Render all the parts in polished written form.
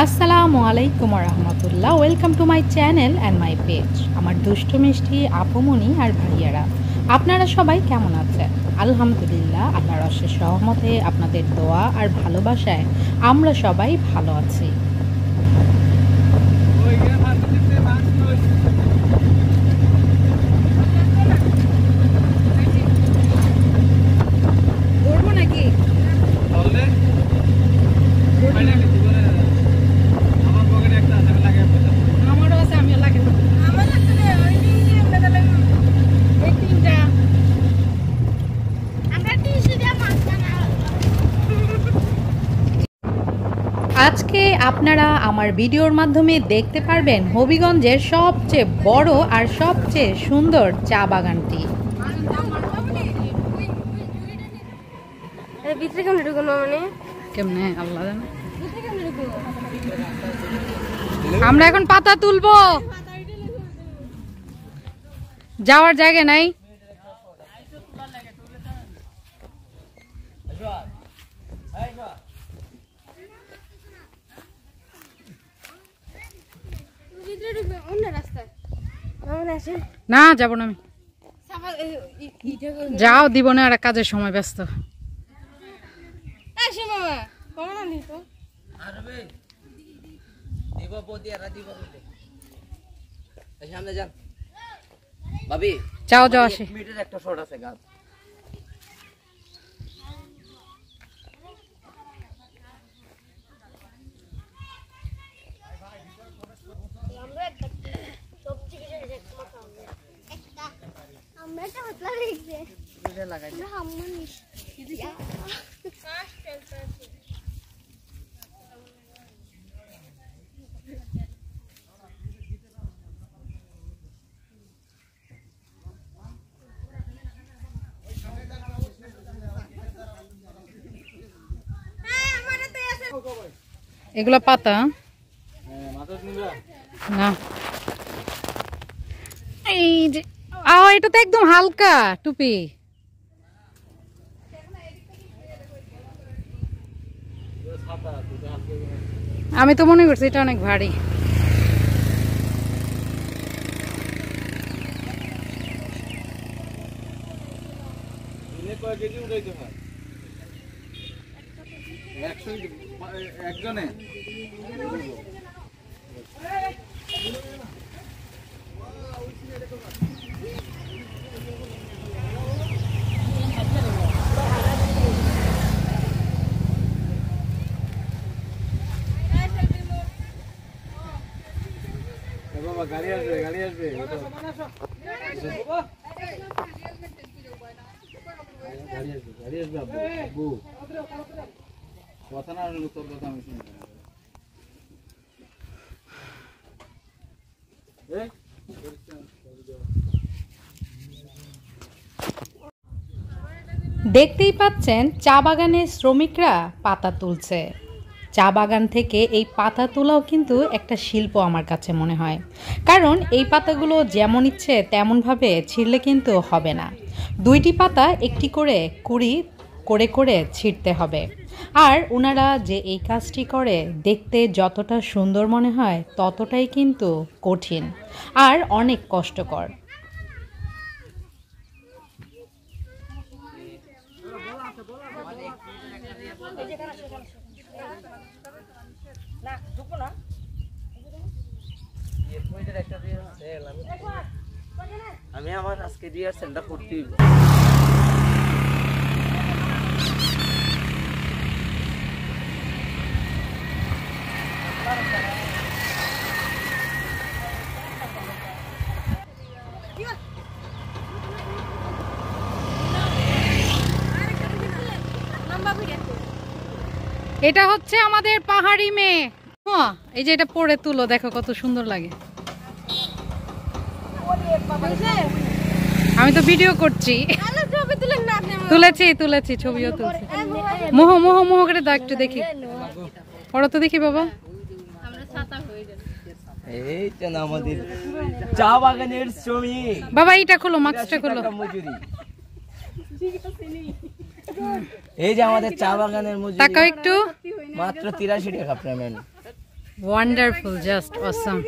আসসালামুয়ালাইকুম রহমতুল্লাহ। Welcome to my channel and my page. আমার দুষ্টু মিষ্টি আপুমনি আর ভাইয়ারা, আপনারা সবাই কেমন আছেন? আলহামদুলিল্লাহ, আল্লাহর অশেষ রহমতে, আপনাদের দোয়া আর ভালোবাসায় আমরা সবাই ভালো আছি। আজকে আপনারা আমার ভিডিওর মাধ্যমে দেখতে পারবেন হবিগঞ্জের সবচেয়ে বড় আর সবচেয়ে সুন্দর চা বাগানটি। কেমনে আল্লাহ জানে। আমরা এখন পাতা তুলবো, যাওয়ার জায়গা নাই। না যাবো না আমি, যাও দিব না, আর কাজের সময় ব্যস্ত। যাও যাও আসে। একটা শর্ট আছে গাছ। এগুলা পাতা না, এই যে এটা তো একদম হালকা টুপি। আমি তো মনে করছি এটা অনেক ভারী। একজনে বাবা গাড়ি আসবে, গাড়ি আসবে, গাড়ি আসবে আব্বু। কথা না হলে তোর কথা আমি শুনবো। দেখতেই পাচ্ছেন চা বাগানের শ্রমিকরা পাতা তুলছে। চা বাগান থেকে এই পাতা তোলাও কিন্তু একটা শিল্প আমার কাছে মনে হয়, কারণ এই পাতাগুলো যেমন ইচ্ছে তেমনভাবে ছিঁড়লে কিন্তু হবে না। দুইটি পাতা একটি করে কুড়ি করে করে ছিঁড়তে হবে। আর ওনারা যে এই কাজটি করে দেখতে যতটা সুন্দর মনে হয় ততটাই কিন্তু কঠিন আর অনেক কষ্টকর। আমি আমার আজকে দিয়ে সেন্ডা করতে এটা হচ্ছে আমাদের পাহাড়ি মেয়ে। এই যে এটা পরে তুলো, দেখো কত সুন্দর লাগে। আমি তো ভিডিও করছি। তুলেছি তুলেছি, ছবিও তুলছি। মোহ মোহ মোহ করে দাও একটু দেখি, ওরা তো দেখি বাবা। এই তো না আমাদের চা বাগানের শ্রমিক বাবা এইটা খোলো, মাস্কটা খোলো। এই যে আমাদের চা বাগানের মজুরি তাকাও একটু, মাত্র 83 টাকা পেমেন্ট। Wonderful, just awesome.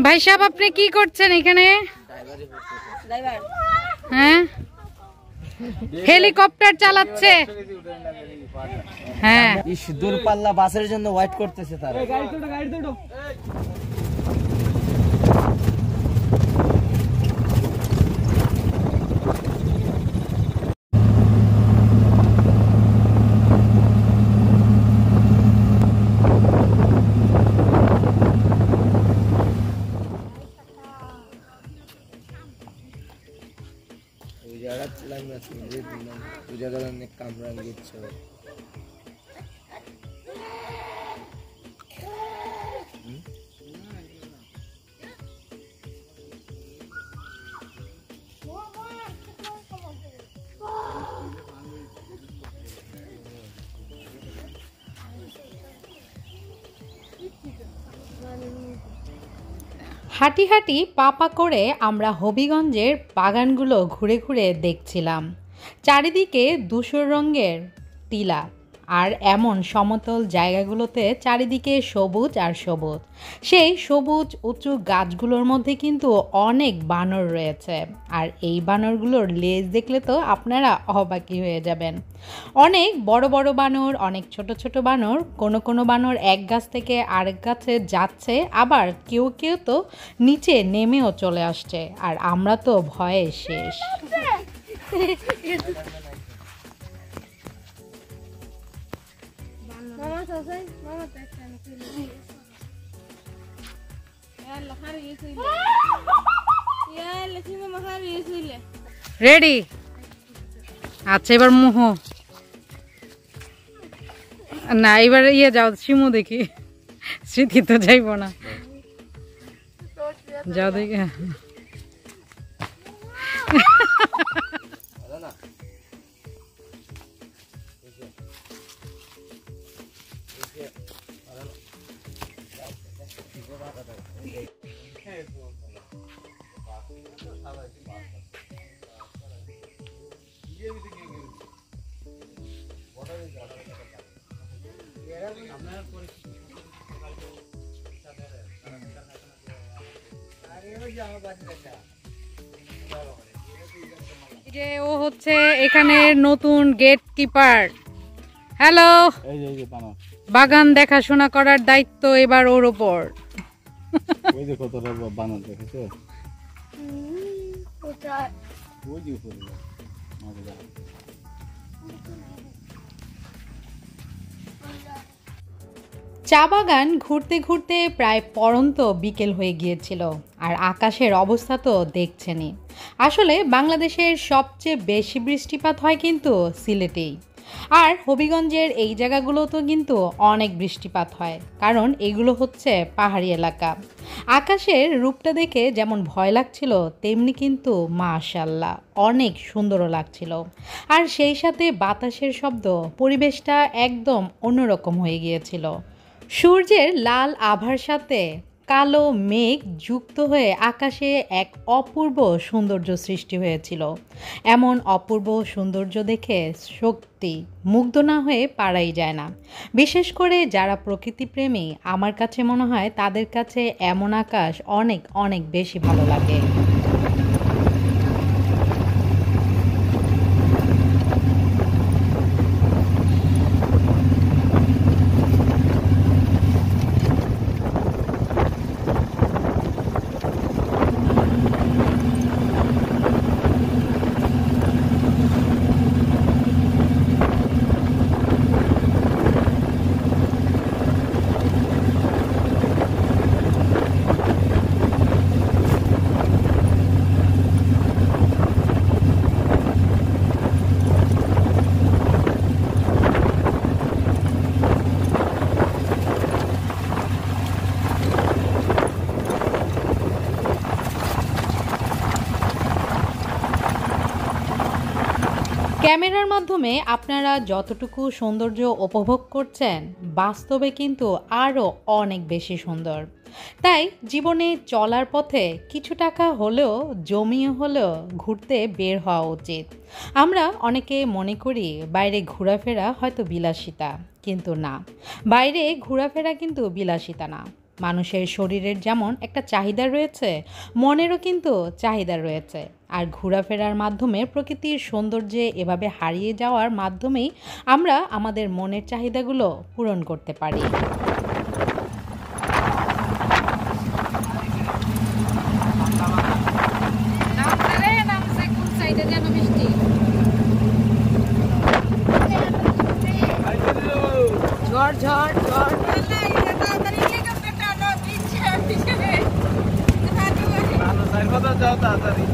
ভাই সাহেব আপনি কি করছেন এখানে? হ্যাঁ, হেলিকপ্টার চালাচ্ছে। হ্যাঁ, দূরপাল্লা বাসের জন্য ওয়েট করতেছে তারা। হাঁটি হাঁটি পা করে আমরা হবিগঞ্জের বাগানগুলো ঘুরে ঘুরে দেখছিলাম। চারিদিকে ধূসর রঙের টিলা, আর এমন সমতল জায়গাগুলোতে চারিদিকে সবুজ আর সবুজ। সেই সবুজ উঁচু গাছগুলোর মধ্যে কিন্তু অনেক বানর রয়েছে, আর এই বানরগুলোর লেজ দেখলে তো আপনারা অবাকই হয়ে যাবেন। অনেক বড় বড় বানর, অনেক ছোট ছোট বানর, কোনো বানর এক গাছ থেকে আরেক গাছে যাচ্ছে, আবার কেউ কেউ তো নিচে নেমেও চলে আসছে, আর আমরা তো ভয়ে শেষ। রেডি? আচ্ছা এবার মোহ না, এবার ইয়ে যাও শিমু দেখি, স্মৃতি তো যাইব না, যাও দেখি। যে ও হচ্ছে এখানের নতুন গেট কিপার। হ্যালো, বাগান দেখাশোনা করার দায়িত্ব এবার ওর ওপর। ওই যে কতটা বানর দেখেছো? চা বাগান ঘুরতে ঘুরতে প্রায় পড়ন্ত বিকেল হয়ে গিয়েছিল, আর আকাশের অবস্থা তো দেখছেনই। আসলে বাংলাদেশের সবচেয়ে বেশি বৃষ্টিপাত হয় কিন্তু সিলেটেই, আর হবিগঞ্জের এই জায়গাগুলোতে কিন্তু অনেক বৃষ্টিপাত হয়, কারণ এগুলো হচ্ছে পাহাড়ি এলাকা। আকাশের রূপটা দেখে যেমন ভয় লাগছিল, তেমনি কিন্তু মাশাআল্লাহ অনেক সুন্দরও লাগছিল। আর সেই সাথে বাতাসের শব্দ, পরিবেশটা একদম অন্যরকম হয়ে গিয়েছিল। সূর্যের লাল আভার সাথে কালো মেঘ যুক্ত হয়ে আকাশে এক অপূর্ব সৌন্দর্য সৃষ্টি হয়েছিল। এমন অপূর্ব সৌন্দর্য দেখে সত্যি মুগ্ধ না হয়ে পারাই যায় না। বিশেষ করে যারা প্রকৃতিপ্রেমী, আমার কাছে মনে হয় তাদের কাছে এমন আকাশ অনেক অনেক বেশি ভালো লাগে। মাধ্যমে আপনারা যতটুকু সৌন্দর্য উপভোগ করছেন বাস্তবে কিন্তু আরও অনেক বেশি সুন্দর। তাই জীবনে চলার পথে কিছু টাকা হলেও জমিয়ে হলেও ঘুরতে বের হওয়া উচিত। আমরা অনেকে মনে করি বাইরে ঘোরাফেরা হয়তো বিলাসিতা, কিন্তু না, বাইরে ঘোরাফেরা কিন্তু বিলাসিতা না। মানুষের শরীরের যেমন একটা চাহিদা রয়েছে, মনেরও কিন্তু চাহিদা রয়েছে। আর ঘোরাফেরার মাধ্যমে প্রকৃতির সৌন্দর্যে এভাবে হারিয়ে যাওয়ার মাধ্যমেই আমরা আমাদের মনের চাহিদাগুলো পূরণ করতে পারি। ঝড় ঝড় ঝড় যাও তাড়াতাড়ি।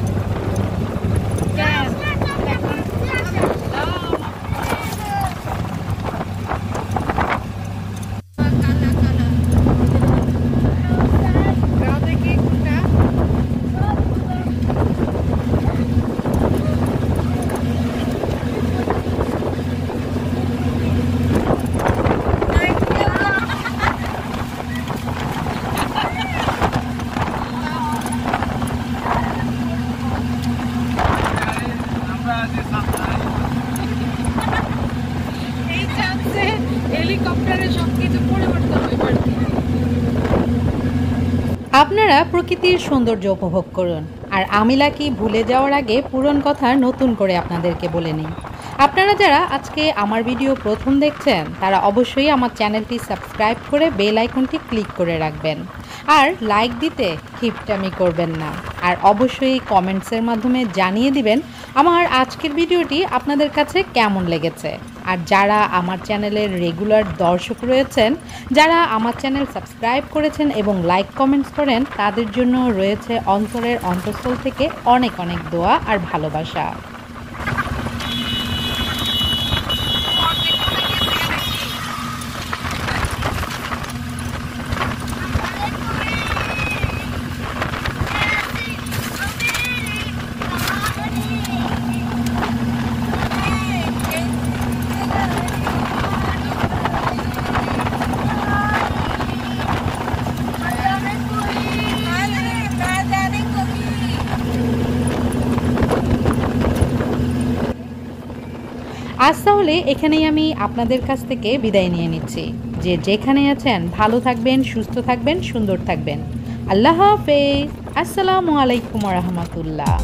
আপনারা প্রকৃতির সৌন্দর্য উপভোগ করুন। আর আমিলাকে ভুলে যাওয়ার আগে পুরনো কথা নতুন করে আপনাদেরকে বলে নিই। আপনারা যারা আজকে আমার ভিডিও প্রথম দেখছেন তারা অবশ্যই আমার চ্যানেলটি সাবস্ক্রাইব করে বেল আইকনটি ক্লিক করে রাখবেন। আর লাইক দিতে কিপটামি করবেন না। আর অবশ্যই কমেন্টসের মাধ্যমে জানিয়ে দিবেন আমার আজকের ভিডিওটি আপনাদের কাছে কেমন লেগেছে। আর যারা আমার চ্যানেলের রেগুলার দর্শক রয়েছেন, যারা আমার চ্যানেল সাবস্ক্রাইব করেছেন এবং লাইক কমেন্টস করেন, তাদের জন্য রয়েছে অন্তরের অন্তঃস্থল থেকে অনেক অনেক দোয়া আর ভালোবাসা। আজ তাহলে এখানেই আমি আপনাদের কাছ থেকে বিদায় নিয়ে নিচ্ছি। যে যেখানে আছেন ভালো থাকবেন, সুস্থ থাকবেন, সুন্দর থাকবেন। আল্লাহ হাফেজ। আসসালামু আলাইকুম ওয়া রাহমাতুল্লাহ।